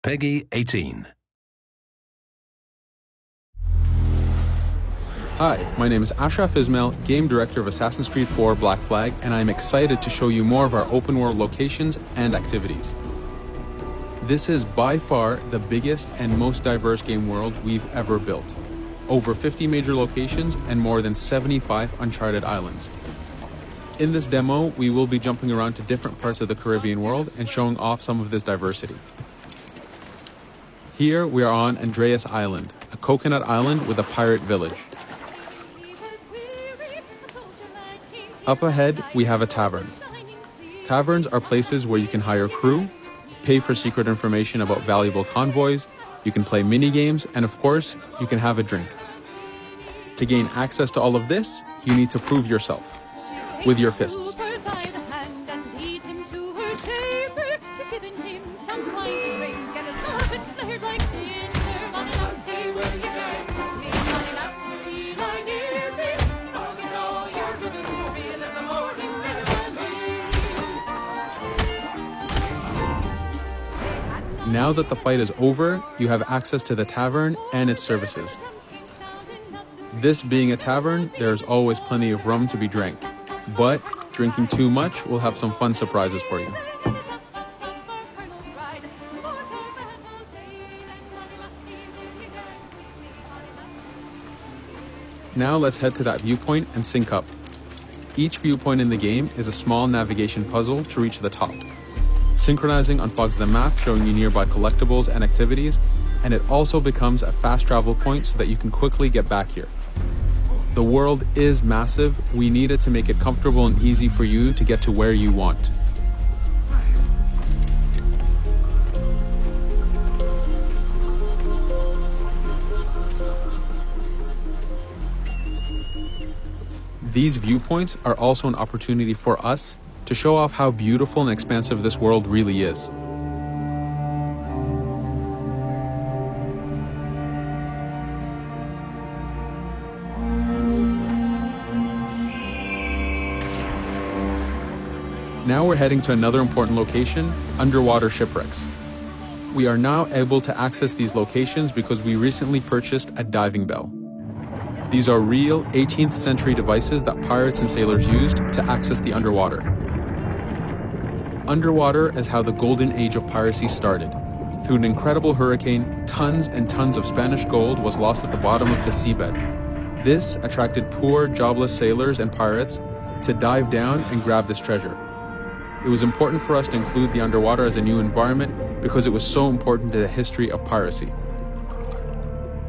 PEGI 18. Hi, my name is Ashraf Ismail, Game Director of Assassin's Creed 4 Black Flag, and I'm excited to show you more of our open world locations and activities. This is by far the biggest and most diverse game world we've ever built. Over 50 major locations and more than 75 uncharted islands. In this demo, we will be jumping around to different parts of the Caribbean world and showing off some of this diversity. Here we are on Andreas Island, a coconut island with a pirate village. Up ahead, we have a tavern. Taverns are places where you can hire crew, pay for secret information about valuable convoys, you can play mini-games, and of course, you can have a drink. To gain access to all of this, you need to prove yourself with your fists. Now that the fight is over, you have access to the tavern and its services. This being a tavern, there's always plenty of rum to be drank, but drinking too much will have some fun surprises for you. Now let's head to that viewpoint and sync up. Each viewpoint in the game is a small navigation puzzle to reach the top. Synchronizing unfogs the map, showing you nearby collectibles and activities, and it also becomes a fast travel point so that you can quickly get back here. The world is massive. We need it to make it comfortable and easy for you to get to where you want. These viewpoints are also an opportunity for us to show off how beautiful and expansive this world really is. Now we're heading to another important location, underwater shipwrecks. We are now able to access these locations because we recently purchased a diving bell. These are real 18th century devices that pirates and sailors used to access the underwater. Underwater is how the golden age of piracy started. Through an incredible hurricane, tons and tons of Spanish gold was lost at the bottom of the seabed. This attracted poor, jobless sailors and pirates to dive down and grab this treasure. It was important for us to include the underwater as a new environment because it was so important to the history of piracy.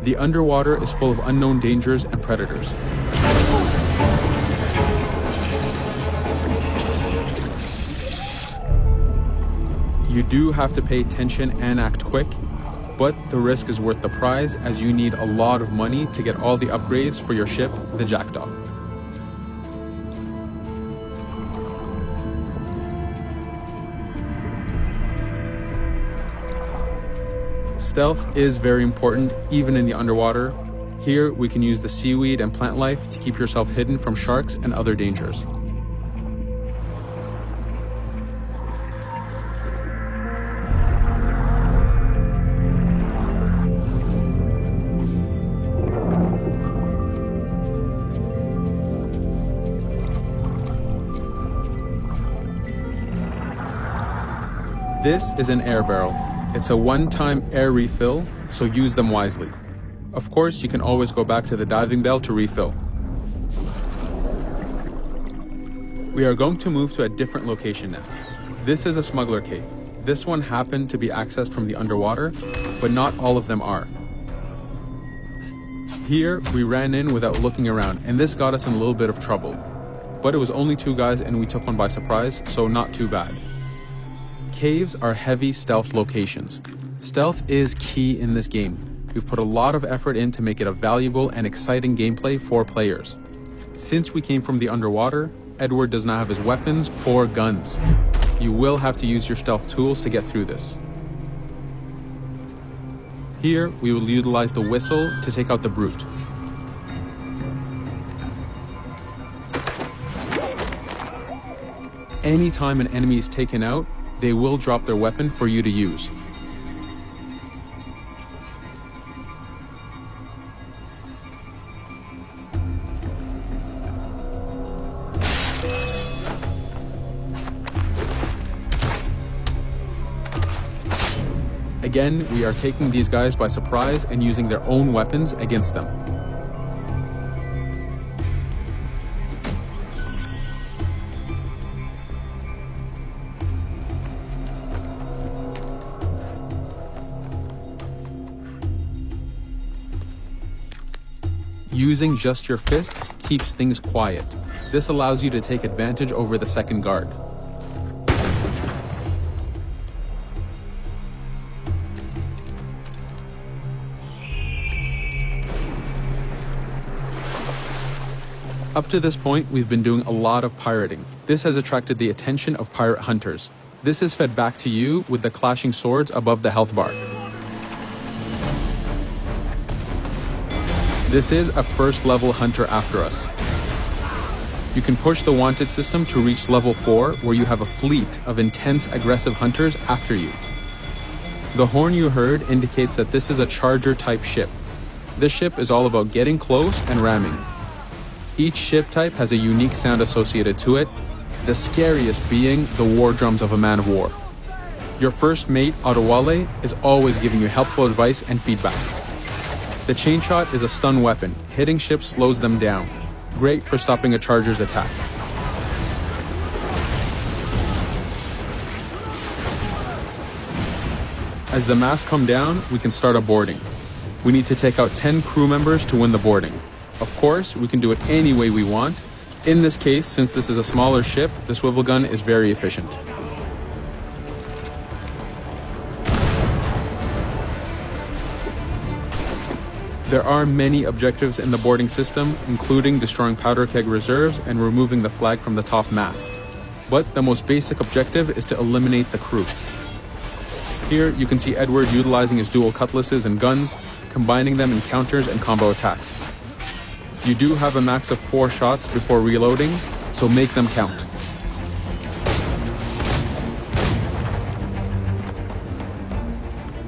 The underwater is full of unknown dangers and predators. You do have to pay attention and act quick, but the risk is worth the prize as you need a lot of money to get all the upgrades for your ship, the Jackdaw. Stealth is very important even in the underwater. Here we can use the seaweed and plant life to keep yourself hidden from sharks and other dangers. This is an air barrel. It's a one-time air refill, so use them wisely. Of course, you can always go back to the diving bell to refill. We are going to move to a different location now. This is a smuggler cave. This one happened to be accessed from the underwater, but not all of them are. Here, we ran in without looking around, and this got us in a little bit of trouble. But it was only two guys and we took one by surprise, so not too bad. Caves are heavy stealth locations. Stealth is key in this game. We've put a lot of effort in to make it a valuable and exciting gameplay for players. Since we came from the underwater, Edward does not have his weapons or guns. You will have to use your stealth tools to get through this. Here, we will utilize the whistle to take out the brute. Anytime an enemy is taken out, they will drop their weapon for you to use. Again, we are taking these guys by surprise and using their own weapons against them. Using just your fists keeps things quiet. This allows you to take advantage over the second guard. Up to this point, we've been doing a lot of pirating. This has attracted the attention of pirate hunters. This is fed back to you with the clashing swords above the health bar. This is a first level hunter after us. You can push the wanted system to reach level 4, where you have a fleet of intense aggressive hunters after you. The horn you heard indicates that this is a charger type ship. This ship is all about getting close and ramming. Each ship type has a unique sound associated to it, the scariest being the war drums of a man of war. Your first mate, Adewale, is always giving you helpful advice and feedback. The chain shot is a stun weapon. Hitting ships slows them down. Great for stopping a charger's attack. As the masts come down, we can start a boarding. We need to take out 10 crew members to win the boarding. Of course, we can do it any way we want. In this case, since this is a smaller ship, the swivel gun is very efficient. There are many objectives in the boarding system, including destroying powder keg reserves and removing the flag from the top mast. But the most basic objective is to eliminate the crew. Here you can see Edward utilizing his dual cutlasses and guns, combining them in counters and combo attacks. You do have a max of 4 shots before reloading, so make them count.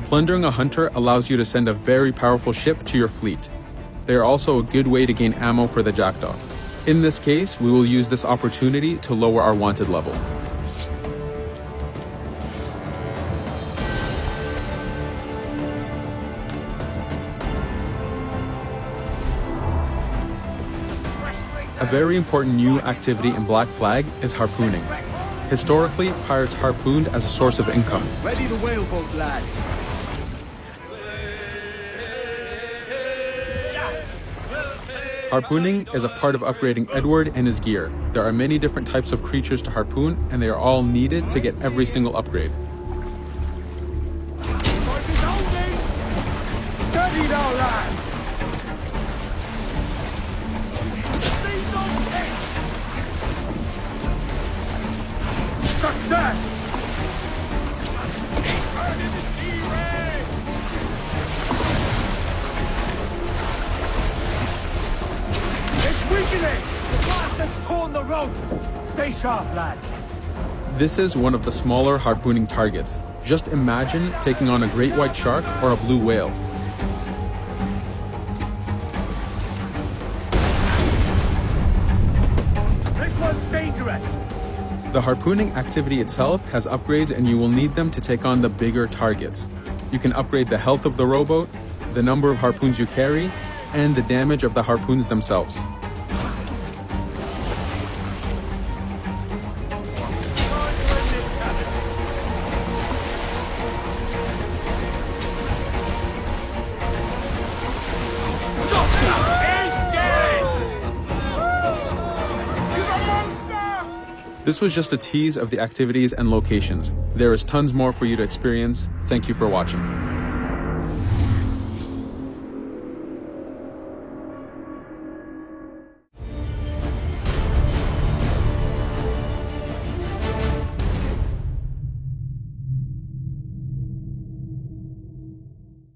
Plundering a hunter allows you to send a very powerful ship to your fleet. They are also a good way to gain ammo for the Jackdaw. In this case, we will use this opportunity to lower our wanted level. A very important new activity in Black Flag is harpooning. Historically, pirates harpooned as a source of income. Ready the whaleboat, lads. Harpooning is a part of upgrading Edward and his gear. There are many different types of creatures to harpoon, and they are all needed to get every single upgrade. Steady now, lad. Success! The rope. Stay sharp, lad. This is one of the smaller harpooning targets. Just imagine taking on a great white shark or a blue whale. This one's dangerous. The harpooning activity itself has upgrades, and you will need them to take on the bigger targets. You can upgrade the health of the rowboat, the number of harpoons you carry, and the damage of the harpoons themselves. This was just a tease of the activities and locations. There is tons more for you to experience. Thank you for watching.